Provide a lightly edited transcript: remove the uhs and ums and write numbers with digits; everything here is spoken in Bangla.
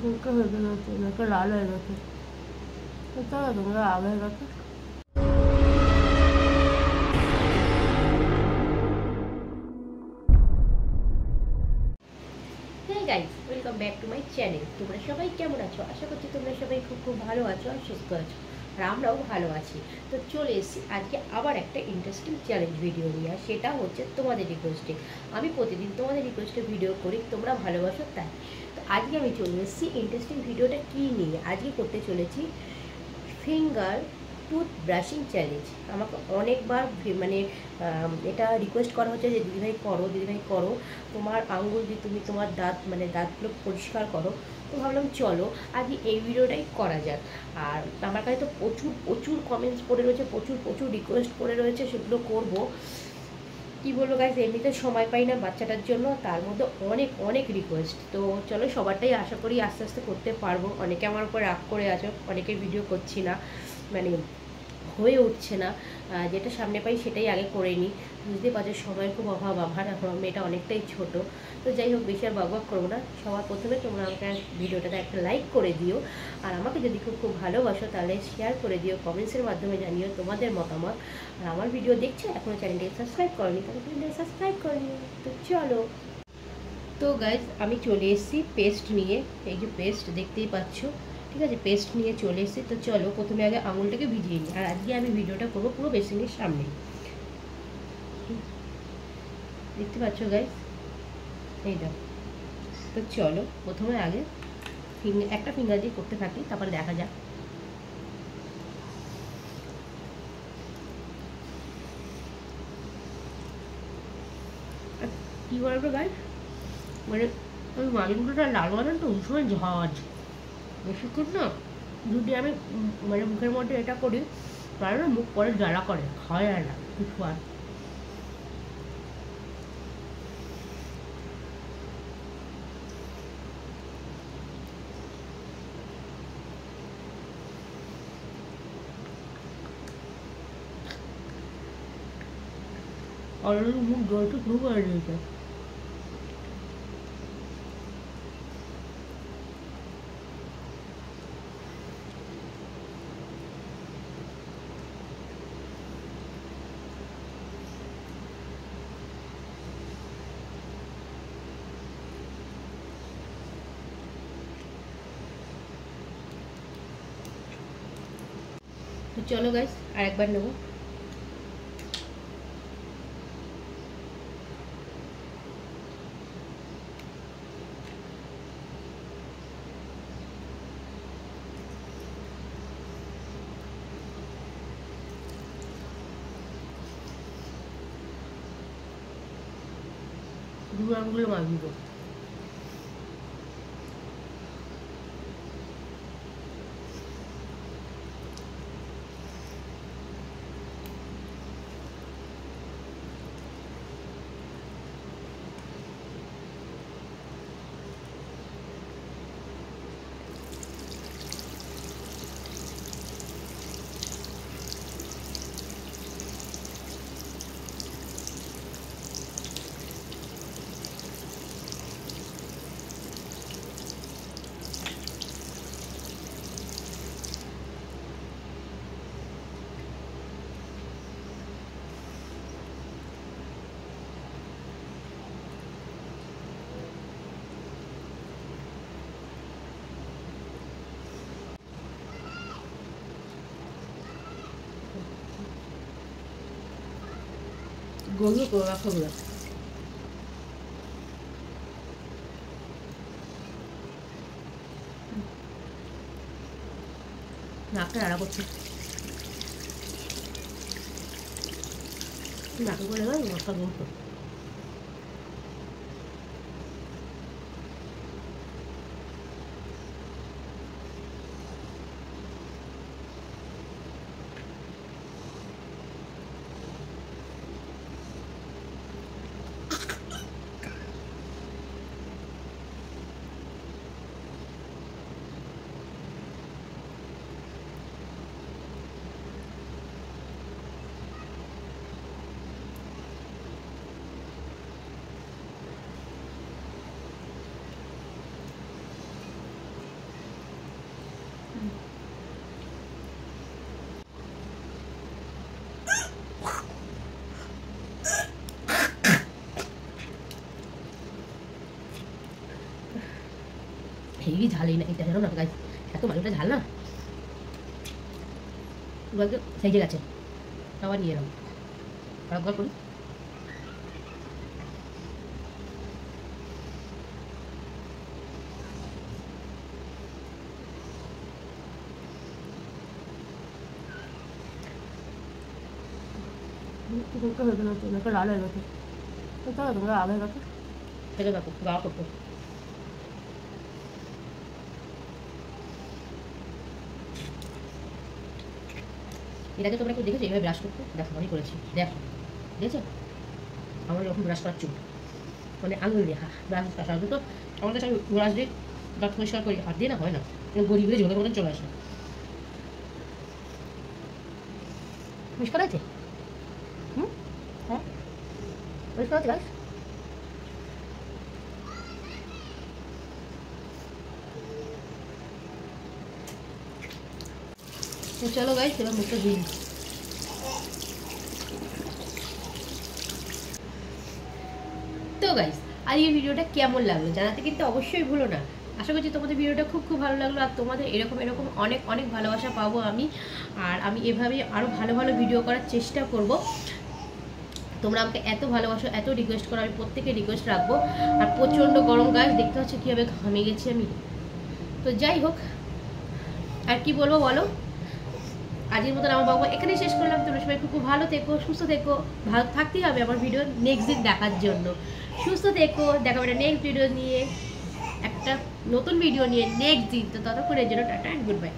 ফুলকা হয়ে গেছে, নাকে লাল হয়ে গেছে। চলো তোমরা লাল হয়ে গেছে। হ্যাঁ guys, welcome back to my channel. তোমরা সবাই কেমন আছো? আশা করছি তোমরা সবাই খুব খুব ভালো আছো আর সুস্থ আছো, আর আমরাও ভালো আছি। তো চলে এসেছি আজকে আবার একটা ইন্টারেস্টিং চ্যালেঞ্জ ভিডিও নিয়ে, আর সেটা হচ্ছে তোমাদের রিকোয়েস্টে। আমি প্রতিদিন তোমাদের রিকোয়েস্টে ভিডিও করি, তোমরা ভালোবাসো তাই। তো আজকে আমি চলে এসেছি ইন্টারেস্টিং ভিডিওটা কী নিয়ে। আজকে করতে চলেছি ফিঙ্গার টুথ ব্রাশিং চ্যালেঞ্জ। আমাকে অনেকবার মানে এটা রিকোয়েস্ট করা হচ্ছে যে দিদিভাই করো, দিদিভাই করো, তোমার আঙুল দিয়ে তুমি তোমার দাঁত মানে দাঁতগুলো পরিষ্কার করো। তো ভাবলাম চলো আজকে এই ভিডিওটাই করা যাক। আর আমার কাছে তো প্রচুর প্রচুর কমেন্টস পড়ে রয়েছে, প্রচুর প্রচুর রিকোয়েস্ট পড়ে রয়েছে, সেগুলো করব। কী বলবো গাইজ, এমনিতে সময় পাই না বাচ্চাটার জন্য, তার মধ্যে অনেক অনেক রিকোয়েস্ট। তো চলো সবারটাই আশা করি আস্তে আস্তে করতে পারবো। অনেকে আমার উপর রাগ করে আছো, অনেকের ভিডিও করছি না, মানে হয়ে উঠছে না। যেটা সামনে পাই সেটাই আগে করে নিই। বুঝতে পারছো সময়ের খুব অভাব আমার, এখন মেয়েটা অনেকটাই ছোট। তো যাই হোক, বেশি আর বকবক করবো না। সবার প্রথমে তোমরা আমাকে ভিডিওটাতে একটা লাইক করে দিও, আর আমাকে যদি খুব খুব ভালোবাসো তাহলে শেয়ার করে দিও, কমেন্টসের মাধ্যমে জানিও তোমাদের মতামত। আর আমার ভিডিও দেখছো এখনও চ্যানেলটাকে সাবস্ক্রাইব করনি, তাহলে চ্যানেলটাকে সাবস্ক্রাইব করে নিও। তো চলো। তো গাইজ আমি চলে এসেছি পেস্ট নিয়ে, এই যে পেস্ট দেখতেই পাচ্ছ, ঠিক আছে, পেস্ট নিয়ে চলে এসেছি। তো চলো প্রথমে আগে আঙুলটাকে ভিজিয়ে নিই। আর আজকে আমি ভিডিওটা করবো পুরো বেসিনের সামনে, দেখতে পাচ্ছ গাইজ, এই দেখো। তো চলো প্রথমে আগে একটা ফিঙ্গার দিয়ে করতে থাকি, তারপরে দেখা যাক। কী বলবো গাইজ, মানে ওই মালিগুলোটা লাল বানানটা ওই সময় ঝাঁজ বেশিক্ষণ না যদি আমি মানে মুখের মধ্যে এটা করি, তাহলে না মুখ পরে জ্বালা করে, খাওয়া যায় না কিছু আর। অলরেডি মুখ জলটা শুরু করে দিয়েছে। তো চলো গাইস আর একবার নেবো। দু আঙুলে মাখবো। গরু করে রাখা হলো নাকটা নাড়া করছে, নাকে করে গেল মশলা গুঁড়ো। মিলি ঝালেই না, এটা জানো না গাইস, এত মালটা ঝাল না, সেই যে গেছে। আবার নিয়ে এলাম, একবার করি। ফুলকো হয়ে গেল, চুলটা লাল হয়ে গেছে, তাহলে তোমরা লাল হয়ে গেছে। থেকে দেখো গা করতো। এটাকে তোমরা কেউ দেখেছো এইভাবে ব্রাশ করতে? দেখো আমি করেছি, দেখো দেখেছো আমার যখন ব্রাশ করার চুল, মানে আঙুল দিয়ে ব্রাশ করা, তো আমাদের সব ব্রাশ দিয়ে দাঁত পরিষ্কার করি, হাত দিয়ে না হয় না, গড়ি গড়ে জলের মতন চলে আসে। পরিষ্কার আছে? হ্যাঁ পরিষ্কার আছে গাইস। তো চলো গাইস এবার মুখটা ধুই। তো গাইস আজকের ভিডিওটা কেমন লাগলো জানাতে কিন্তু অবশ্যই ভুলো না। আশা করছি তোমাদের ভিডিওটা খুব ভালো লাগলো, আর তোমাদের এরকম অনেক অনেক ভালোবাসা পাবো আমি, আর আমি এভাবেই আরও ভালো ভালো ভিডিও করার চেষ্টা করব। তোমরা আমাকে এত ভালোবাসো, এত রিকোয়েস্ট করো, আমি প্রত্যেকে রিকোয়েস্ট রাখবো। আর প্রচণ্ড গরম গাছ, দেখতে হচ্ছে কীভাবে ঘামে গেছি আমি। তো যাই হোক, আর কি বলবো বলো, আজকের মতন আমার বাবা এখানেই শেষ করলাম। তোমরা সবাই খুব ভালো থেকো, সুস্থ থেকো, ভালো থাকতেই হবে আমার ভিডিও নেক্সট দিন দেখার জন্য। সুস্থ থেকো, দেখা হবে নেক্সট ভিডিও নিয়ে, একটা নতুন ভিডিও নিয়ে নেক্সট দিন। তো ততক্ষণের জন্য টাটা অ্যান্ড গুড বাই।